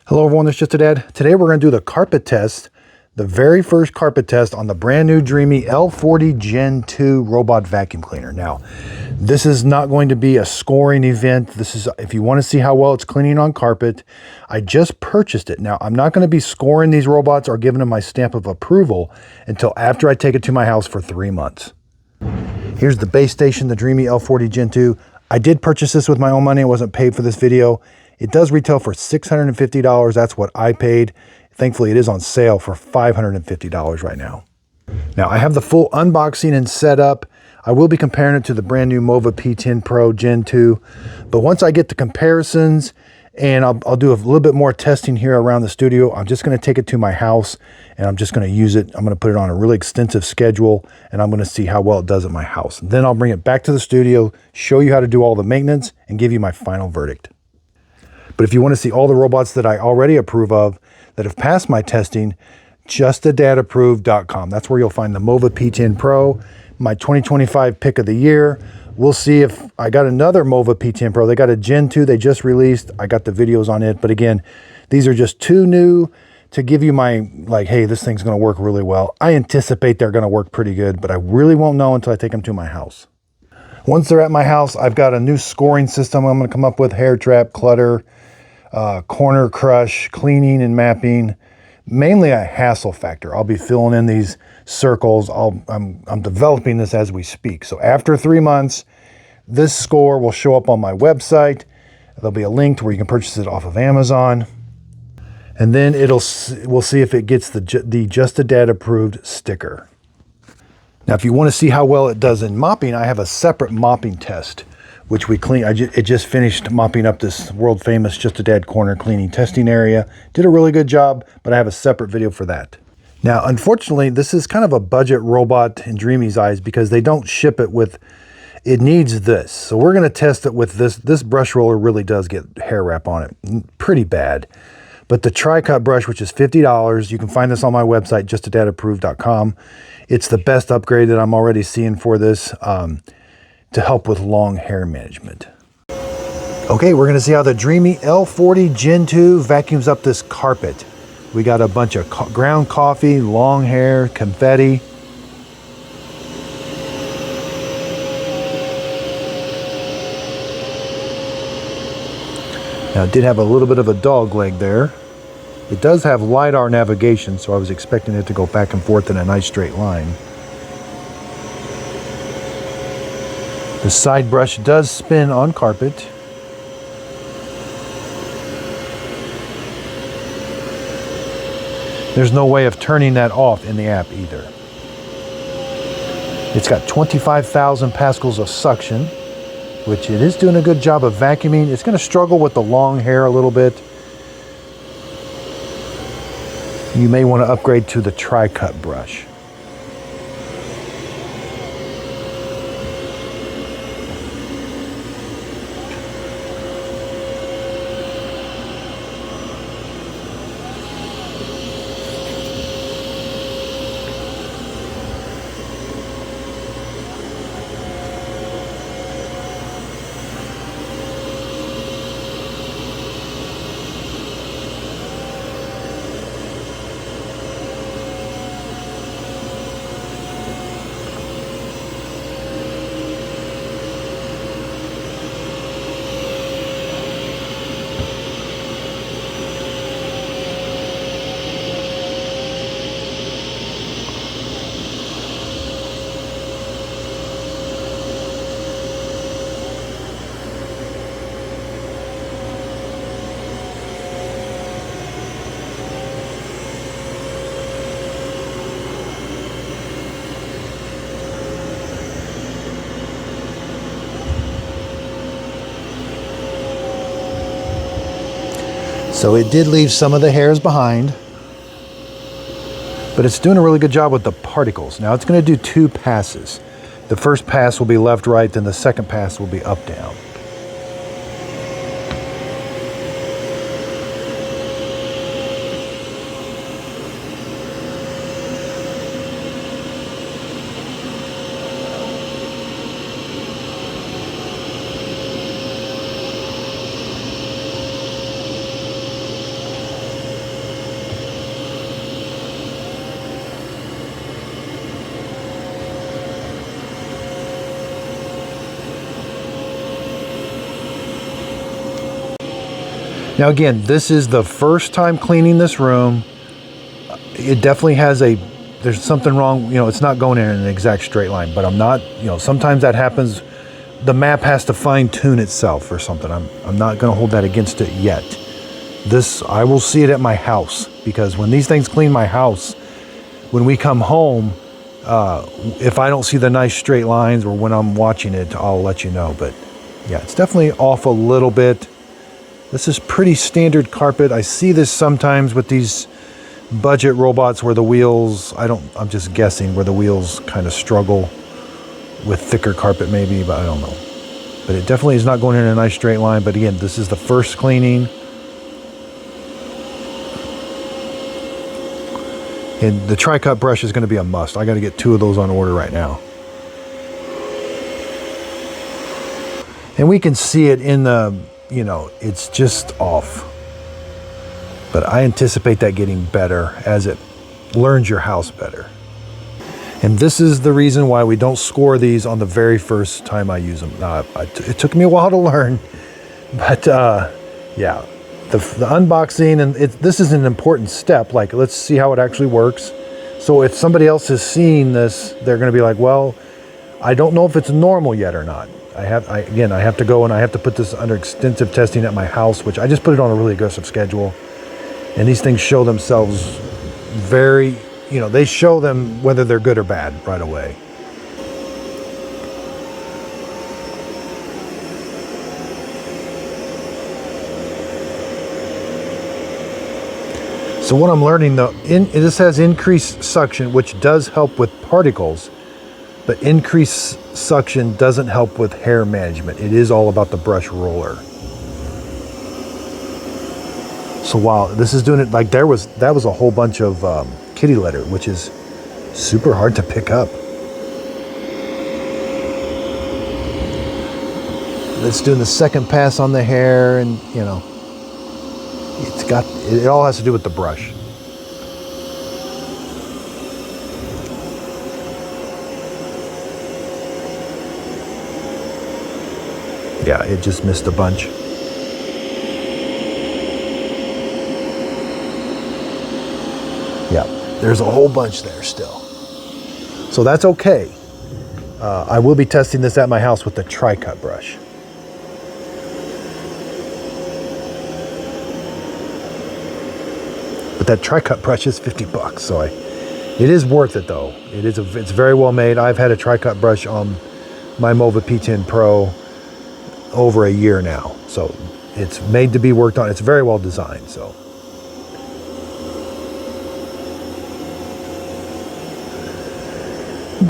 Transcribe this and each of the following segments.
Hello everyone, it's Just a Dad. Today we're going to do the carpet test, the very first carpet test on the brand new Dreame L40 Gen 2 robot vacuum cleaner. Now, this is not going to be a scoring event. This is if you want to see how well it's cleaning on carpet. I just purchased it. Now, I'm not going to be scoring these robots or giving them my stamp of approval until after I take it to my house for 3 months. Here's the base station, the Dreame L40 Gen 2. I did purchase this with my own money. It wasn't paid for this video. It does retail for $650. That's what I paid. Thankfully, it is on sale for $550 right now. Now, I have the full unboxing and setup. I will be comparing it to the brand new Mova P10 Pro Gen 2. But once I get the comparisons, and I'll do a little bit more testing here around the studio, I'm just going to take it to my house, and I'm just going to use it. I'm going to put it on a really extensive schedule, and I'm going to see how well it does at my house. Then I'll bring it back to the studio, show you how to do all the maintenance, and give you my final verdict. But if you want to see all the robots that I already approve of that have passed my testing, justadadapproved.com. That's where you'll find the Mova P10 Pro, my 2025 pick of the year. We'll see if I got another Mova P10 Pro. They got a Gen 2 they just released. I got the videos on it. But again, these are just too new to give you my, like, hey, this thing's going to work really well. I anticipate they're going to work pretty good, but I really won't know until I take them to my house. Once they're at my house, I've got a new scoring system I'm going to come up with: hair trap, clutter, corner crush, cleaning and mapping, mainly a hassle factor. I'll be filling in these circles. I'm developing this as we speak. So after 3 months, this score will show up on my website. There'll be a link to where you can purchase it off of Amazon. And then we'll see if it gets the Just a Dad approved sticker. Now, if you want to see how well it does in mopping, I have a separate mopping test, which we clean. It just finished mopping up this world famous Just a Dad corner cleaning testing area. Did a really good job, but I have a separate video for that. Now, unfortunately, this is kind of a budget robot in Dreame's eyes because they don't ship it with, it needs this. So we're going to test it with this. This brush roller really does get hair wrap on it, pretty bad. But the tri-cut brush, which is $50, you can find this on my website, justadadapproved.com. It's the best upgrade that I'm already seeing for this to help with long hair management. Okay, we're going to see how the Dreame L40 Gen 2 vacuums up this carpet. We got a bunch of ground coffee, long hair, confetti. Now, it did have a little bit of a dog leg there. It does have LiDAR navigation, so I was expecting it to go back and forth in a nice straight line. The side brush does spin on carpet. There's no way of turning that off in the app either. It's got 25,000 pascals of suction, which it is doing a good job of vacuuming. It's going to struggle with the long hair a little bit. You may want to upgrade to the tri-cut brush. So it did leave some of the hairs behind, but it's doing a really good job with the particles. Now it's going to do 2 passes. The first pass will be left, right, then the second pass will be up, down. Now again, this is the first time cleaning this room. It definitely has there's something wrong, you know, it's not going in an exact straight line, but I'm not, you know, sometimes that happens. The map has to fine tune itself or something. I'm not going to hold that against it yet. This, I will see it at my house, because when these things clean my house, when we come home, if I don't see the nice straight lines or when I'm watching it, I'll let you know. But yeah, it's definitely off a little bit. This is pretty standard carpet. I see this sometimes with these budget robots where the wheels, I'm just guessing, where the wheels kind of struggle with thicker carpet maybe, but I don't know. But it definitely is not going in a nice straight line. But again, this is the first cleaning. And the tri-cut brush is going to be a must. I got to get 2 of those on order right now. And we can see it in the, you know, it's just off. But I anticipate that getting better as it learns your house better. And this is the reason why we don't score these on the very first time I use them. It took me a while to learn, but yeah, the unboxing, and this is an important step. Like, let's see how it actually works. So if somebody else is seeing this, they're going to be like, well, I don't know if it's normal yet or not. Again, I have to go and I have to put this under extensive testing at my house, which I just put it on a really aggressive schedule. And these things show themselves very, you know, they show them whether they're good or bad right away. So what I'm learning though, this has increased suction, which does help with particles, but increased suction doesn't help with hair management. It is all about the brush roller. So while this is doing it, like that was a whole bunch of kitty litter, which is super hard to pick up. It's doing the second pass on the hair, and you know, it all has to do with the brush. Yeah, it just missed a bunch. Yeah, there's a whole bunch there still. So that's okay. I will be testing this at my house with the tri-cut brush. But that tri-cut brush is $50, so it is worth it though. It's very well made. I've had a tri-cut brush on my Mova P10 Pro over a year now, so it's made to be worked on. It's very well designed. So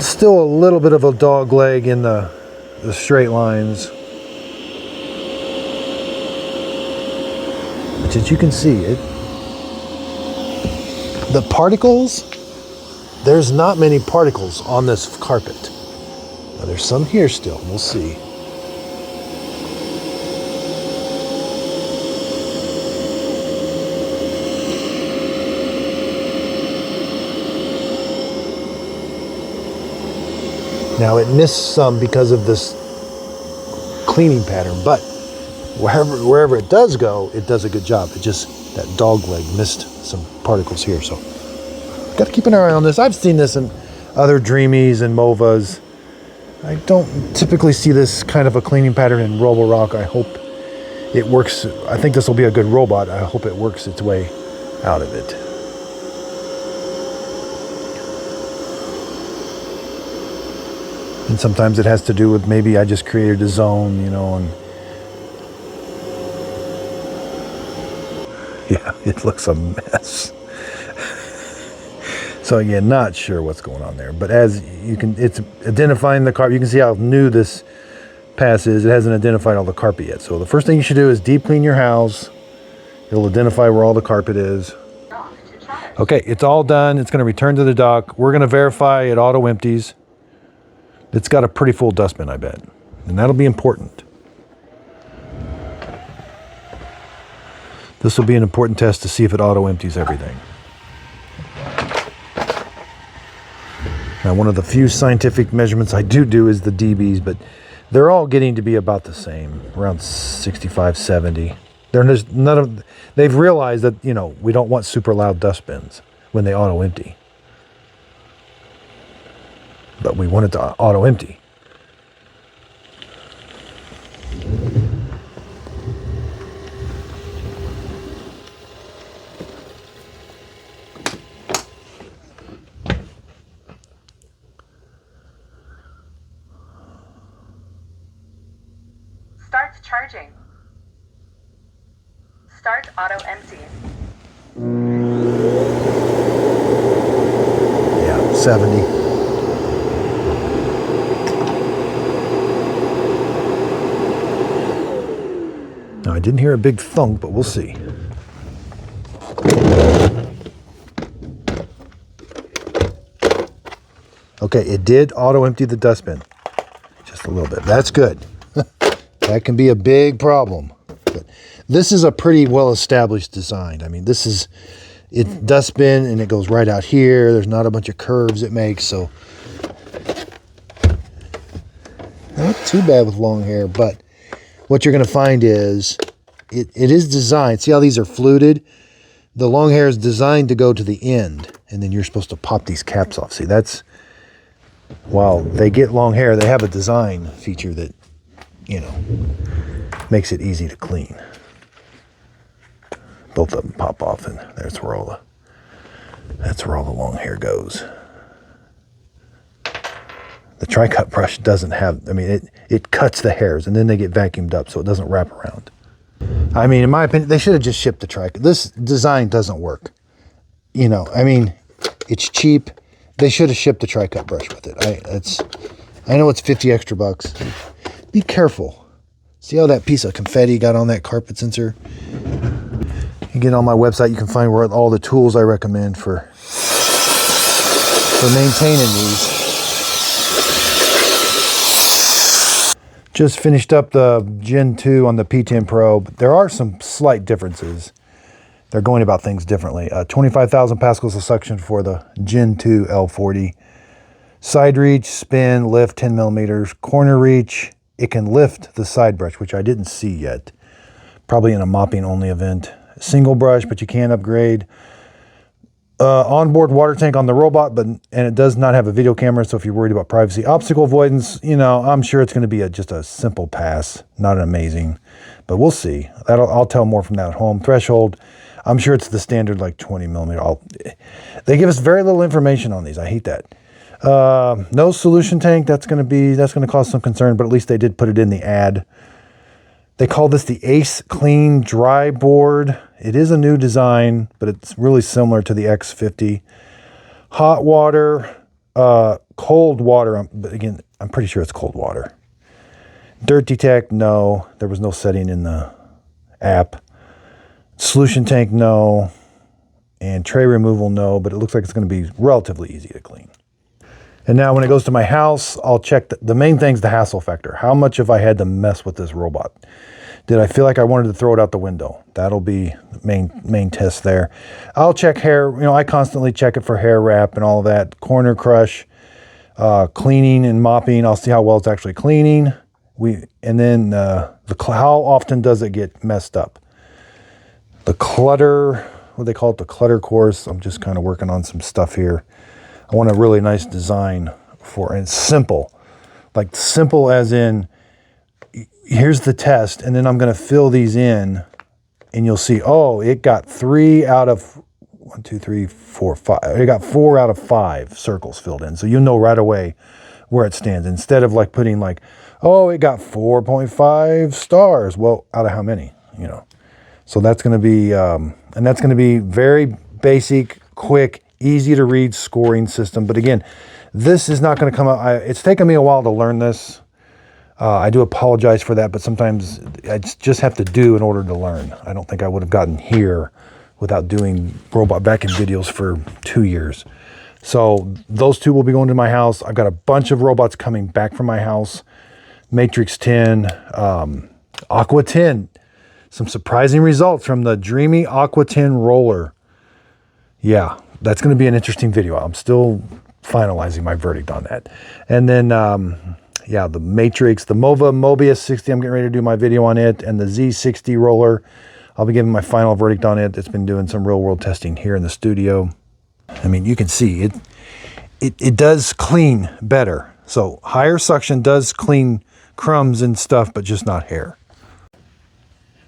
still a little bit of a dog leg in the straight lines, but as you can see, the particles, there's not many particles on this carpet. Now there's some here still, we'll see. Now it missed some because of this cleaning pattern, but wherever it does go, it does a good job. It just, that dog leg missed some particles here, so got to keep an eye on this. I've seen this in other Dreamies and Movas. I don't typically see this kind of a cleaning pattern in Roborock. I hope it works. I think this will be a good robot. I hope it works its way out of it. And sometimes it has to do with maybe I just created a zone, you know, and yeah, it looks a mess. So again, not sure what's going on there, but as you can, it's identifying the carpet. You can see how new this pass is. It hasn't identified all the carpet yet. So the first thing you should do is deep clean your house. It'll identify where all the carpet is. Okay, it's all done. It's going to return to the dock. We're going to verify it auto empties. It's got a pretty full dustbin, I bet. And that'll be important. This will be an important test to see if it auto empties everything. Now, one of the few scientific measurements I do is the dBs, but they're all getting to be about the same, around 65, 70. There's none of, they've realized that, you know, we don't want super loud dustbins when they auto empty. But we want it to auto empty. Start charging. Start auto empty. Yeah, 70. Now I didn't hear a big thunk, but we'll see. Okay, it did auto empty the dustbin. Just a little bit. That's good. That can be a big problem. But this is a pretty well-established design. I mean, this is it dustbin, and it goes right out here. There's not a bunch of curves it makes, so not too bad with long hair. But what you're going to find is it is designed. See how these are fluted? The long hair is designed to go to the end, and then you're supposed to pop these caps off. See, that's while they get long hair, they have a design feature that, you know, makes it easy to clean. Both of them pop off, and that's where all the long hair goes. The tri-cut brush doesn't have, I mean, it cuts the hairs, and then they get vacuumed up so it doesn't wrap around. I mean, in my opinion, they should have just shipped the tri-cut. This design doesn't work. You know, I mean, it's cheap. They should have shipped the tri-cut brush with it. I know it's 50 extra bucks. Be careful. See how that piece of confetti got on that carpet sensor? You get on my website, you can find where all the tools I recommend for maintaining these. Just finished up the Gen 2 on the P10 Pro, but there are some slight differences. They're going about things differently. 25,000 pascals of suction for the Gen 2 L40. Side reach, spin, lift 10 millimeters. Corner reach, it can lift the side brush, which I didn't see yet. Probably in a mopping only event. Single brush, but you can upgrade. Onboard water tank on the robot, and it does not have a video camera, so if you're worried about privacy. Obstacle avoidance, you know, I'm sure it's going to be just a simple pass, not an amazing, but we'll see. I'll tell more from that at home. Threshold, I'm sure it's the standard like 20 millimeter. They give us very little information on these. I hate that. No solution tank. That's going to cause some concern, but at least they did put it in the ad. They call this the Ace Clean Dry Board. It is a new design, but it's really similar to the X50. Hot water, cold water. But again, I'm pretty sure it's cold water. Dirt detect, no. There was no setting in the app. Solution tank, no. And tray removal, no. But it looks like it's going to be relatively easy to clean. And now when it goes to my house, I'll check the main thing's the hassle factor. How much have I had to mess with this robot? Did I feel like I wanted to throw it out the window? That'll be the main test there. I'll check hair. You know, I constantly check it for hair wrap and all of that. Corner crush, cleaning and mopping. I'll see how well it's actually cleaning. And then how often does it get messed up? The clutter, what they call it, the clutter course. I'm just kind of working on some stuff here. I want a really nice design for, and simple. Like simple as in, here's the test, and then I'm going to fill these in, and you'll see, oh, it got 3 out of 1, 2, 3, 4, 5. It got 4 out of 5 circles filled in. So you'll know right away where it stands. Instead of like putting like, oh, it got 4.5 stars. Well, out of how many, you know? So that's going to be, and that's going to be very basic, quick, easy to read scoring system. But again, this is not going to come out. It's taken me a while to learn this. I do apologize for that, but sometimes I just have to do in order to learn. I don't think I would have gotten here without doing robot vacuum videos for 2 years. So those two will be going to my house. I've got a bunch of robots coming back from my house. Matrix 10, Aqua 10. Some surprising results from the Dreame Aqua 10 roller. Yeah, that's going to be an interesting video. I'm still finalizing my verdict on that. And then, yeah, the Matrix, the Mobius 60, I'm getting ready to do my video on it, and the Z60 roller. I'll be giving my final verdict on it. It's been doing some real world testing here in the studio. I mean, you can see it does clean better. So higher suction does clean crumbs and stuff, but just not hair.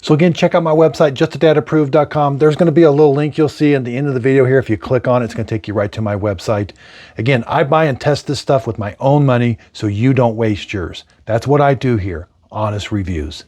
So again, check out my website, justadadapproved.com. There's going to be a little link you'll see at the end of the video here. If you click on it, it's going to take you right to my website. Again, I buy and test this stuff with my own money so you don't waste yours. That's what I do here, honest reviews.